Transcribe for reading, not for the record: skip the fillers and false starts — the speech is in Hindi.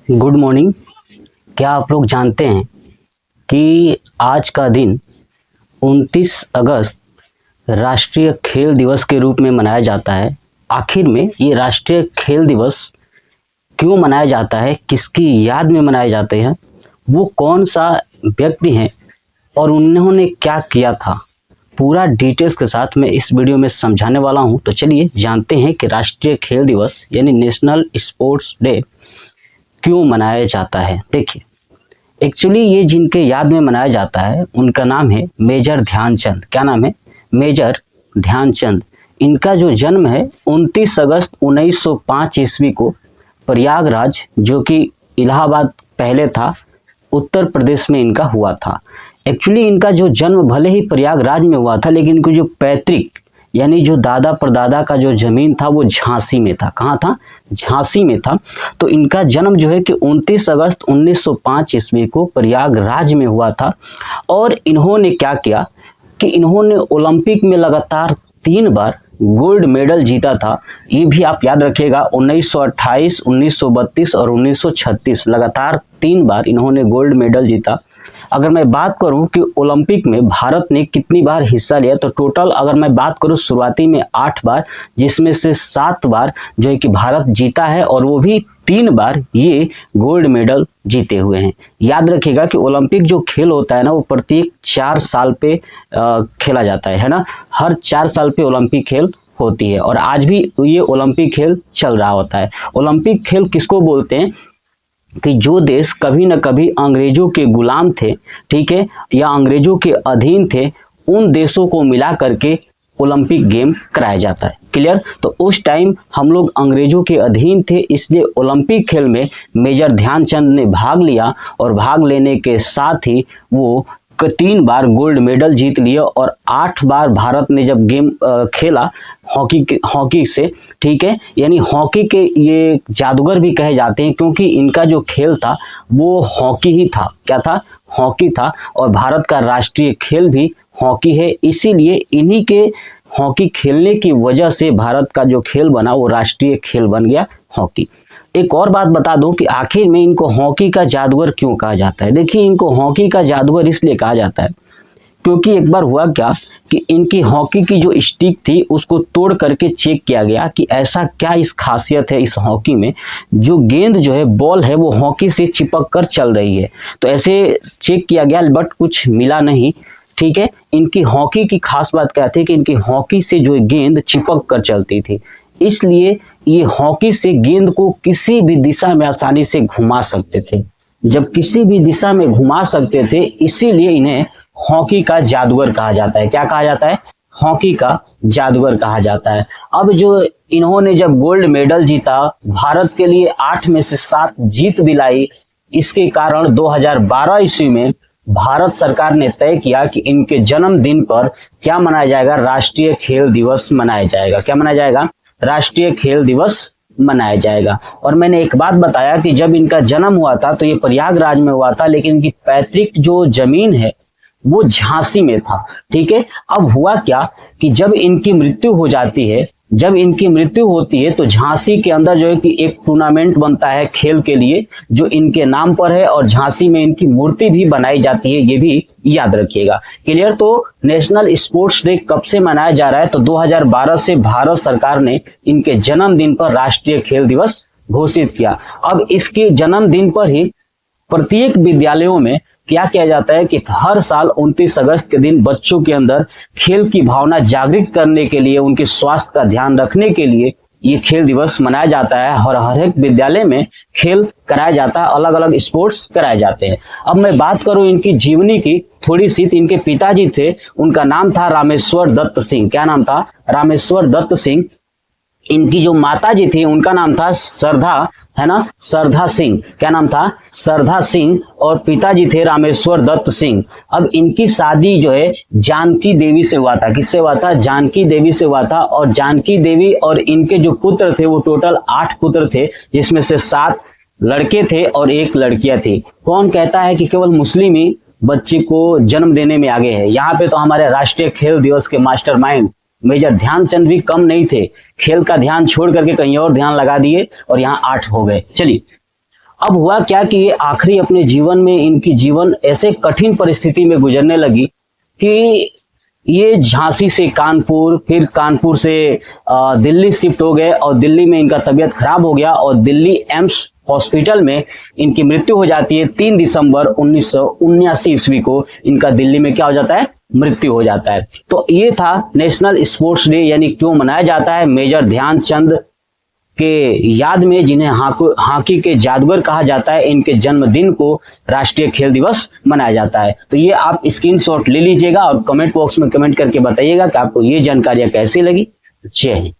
Good morning. क्या आप लोग जानते हैं कि आज का दिन 29 अगस्त राष्ट्रीय खेल दिवस के रूप में मनाया जाता है। आखिर में ये राष्ट्रीय खेल दिवस क्यों मनाया जाता है, किसकी याद में मनाए जाते हैं, वो कौन सा व्यक्ति हैं और उन्होंने क्या किया था, पूरा डिटेल्स के साथ मैं इस वीडियो में समझाने वाला हूं। तो चलिए जानते हैं कि राष्ट्रीय खेल दिवस यानी नेशनल स्पोर्ट्स डे क्यों मनाया जाता है। देखिए, एक्चुअली ये जिनके याद में मनाया जाता है उनका नाम है मेजर ध्यानचंद। क्या नाम है? मेजर ध्यानचंद। इनका जो जन्म है 29 अगस्त 1905 ईस्वी को प्रयागराज, जो कि इलाहाबाद पहले था, उत्तर प्रदेश में इनका हुआ था। एक्चुअली इनका जो जन्म भले ही प्रयागराज में हुआ था, लेकिन इनको जो पैतृक यानी जो दादा परदादा का जो जमीन था वो झांसी में था। कहाँ था? झांसी में था। तो इनका जन्म जो है कि 29 अगस्त 1905 ईस्वी को प्रयागराज में हुआ था। और इन्होंने क्या किया कि इन्होंने ओलंपिक में लगातार 3 बार गोल्ड मेडल जीता था। ये भी आप याद रखिएगा, 1928, 1932 और 1936 लगातार 3 बार इन्होंने गोल्ड मेडल जीता। अगर मैं बात करूं कि ओलंपिक में भारत ने कितनी बार हिस्सा लिया, तो टोटल अगर मैं बात करूं शुरुआती में 8 बार, जिसमें से 7 बार जो है कि भारत जीता है और वो भी 3 बार ये गोल्ड मेडल जीते हुए हैं। याद रखिएगा कि ओलंपिक जो खेल होता है ना, वो प्रत्येक 4 साल पे खेला जाता है ना। हर 4 साल पे ओलंपिक खेल होती है और आज भी ये ओलंपिक खेल चल रहा होता है। ओलंपिक खेल किसको बोलते हैं कि जो देश कभी न कभी अंग्रेजों के गुलाम थे, ठीक है, या अंग्रेजों के अधीन थे, उन देशों को मिला करके ओलंपिक गेम कराया जाता है। क्लियर? तो उस टाइम हम लोग अंग्रेजों के अधीन थे, इसलिए ओलंपिक खेल में मेजर ध्यानचंद ने भाग लिया और भाग लेने के साथ ही वो 3 बार गोल्ड मेडल जीत लिए और 8 बार भारत ने जब गेम खेला हॉकी से, ठीक है, यानी हॉकी के ये जादूगर भी कहे जाते हैं, क्योंकि इनका जो खेल था वो हॉकी ही था। क्या था? हॉकी था। और भारत का राष्ट्रीय खेल भी हॉकी है, इसीलिए इन्हीं के हॉकी खेलने की वजह से भारत का जो खेल बना वो राष्ट्रीय खेल बन गया, हॉकी। एक और बात बता दूं कि आखिर में इनको हॉकी का जादूगर क्यों कहा जाता है। देखिए, इनको हॉकी का जादूगर इसलिए कहा जाता है क्योंकि एक बार हुआ क्या कि इनकी हॉकी की जो स्टिक थी उसको तोड़ करके चेक किया गया कि ऐसा क्या इस खासियत है इस हॉकी में, जो गेंद जो है, बॉल है, वो हॉकी से चिपक कर चल रही है। तो ऐसे चेक किया गया बट कुछ मिला नहीं, ठीक है। इनकी हॉकी की खास बात क्या थी कि इनकी हॉकी से जो गेंद चिपक कर चलती थी, इसलिए ये हॉकी से गेंद को किसी भी दिशा में आसानी से घुमा सकते थे। जब किसी भी दिशा में घुमा सकते थे, इसीलिए इन्हें हॉकी का जादूगर कहा जाता है। क्या कहा जाता है? हॉकी का जादूगर कहा जाता है। अब जो इन्होंने जब गोल्ड मेडल जीता, भारत के लिए 8 में से 7 जीत दिलाई, इसके कारण 2012 ईस्वी में भारत सरकार ने तय किया कि इनके जन्मदिन पर क्या मनाया जाएगा? राष्ट्रीय खेल दिवस मनाया जाएगा। क्या मनाया जाएगा? राष्ट्रीय खेल दिवस मनाया जाएगा। और मैंने एक बात बताया कि जब इनका जन्म हुआ था तो ये प्रयागराज में हुआ था, लेकिन इनकी पैतृक जो जमीन है वो झांसी में था, ठीक है। अब हुआ क्या कि जब इनकी मृत्यु हो जाती है, जब इनकी मृत्यु होती है तो झांसी के अंदर जो है कि एक टूर्नामेंट बनता है खेल के लिए, जो इनके नाम पर है, और झांसी में इनकी मूर्ति भी बनाई जाती है, ये भी याद रखिएगा। क्लियर? तो नेशनल स्पोर्ट्स डे कब से मनाया जा रहा है? तो 2012 से भारत सरकार ने इनके जन्मदिन पर राष्ट्रीय खेल दिवस घोषित किया। अब इसके जन्मदिन पर ही प्रत्येक विद्यालयों में क्या किया जाता है कि हर साल 29 अगस्त के दिन बच्चों के अंदर खेल की भावना जागृत करने के लिए, उनके स्वास्थ्य का ध्यान रखने के लिए ये खेल दिवस मनाया जाता है और हर एक विद्यालय में खेल कराया जाता है, अलग अलग स्पोर्ट्स कराए जाते हैं। अब मैं बात करूं इनकी जीवनी की थोड़ी सी, इनके पिताजी थे, उनका नाम था रामेश्वर दत्त सिंह। क्या नाम था? रामेश्वर दत्त सिंह। इनकी जो माता जी थी उनका नाम था श्रद्धा, है ना, श्रद्धा सिंह। क्या नाम था? श्रद्धा सिंह। और पिताजी थे रामेश्वर दत्त सिंह। अब इनकी शादी जो है जानकी देवी से हुआ था। किससे हुआ था? जानकी देवी से हुआ था। और जानकी देवी और इनके जो पुत्र थे वो टोटल 8 पुत्र थे, जिसमें से 7 लड़के थे और 1 लड़कियां थी। कौन कहता है कि केवल मुस्लिम ही बच्चे को जन्म देने में आगे है? यहाँ पे तो हमारे राष्ट्रीय खेल दिवस के मास्टरमाइंड मेजर ध्यानचंद भी कम नहीं थे। खेल का ध्यान छोड़ करके कहीं और ध्यान लगा दिए और यहाँ 8 हो गए। चलिए, अब हुआ क्या कि ये आखिरी अपने जीवन में इनकी जीवन ऐसे कठिन परिस्थिति में गुजरने लगी कि ये झांसी से कानपुर, फिर कानपुर से दिल्ली शिफ्ट हो गए और दिल्ली में इनका तबीयत खराब हो गया और दिल्ली एम्स हॉस्पिटल में इनकी मृत्यु हो जाती है। 3 दिसंबर 1979 ईस्वी को इनका दिल्ली में क्या हो जाता है, मृत्यु हो जाता है। तो ये था नेशनल स्पोर्ट्स डे, यानी क्यों मनाया जाता है, मेजर ध्यानचंद के याद में, जिन्हें हॉकी के जादूगर कहा जाता है, इनके जन्मदिन को राष्ट्रीय खेल दिवस मनाया जाता है। तो ये आप स्क्रीनशॉट ले लीजिएगा और कमेंट बॉक्स में कमेंट करके बताइएगा कि आपको ये जानकारियां कैसी लगी। जय हिंद।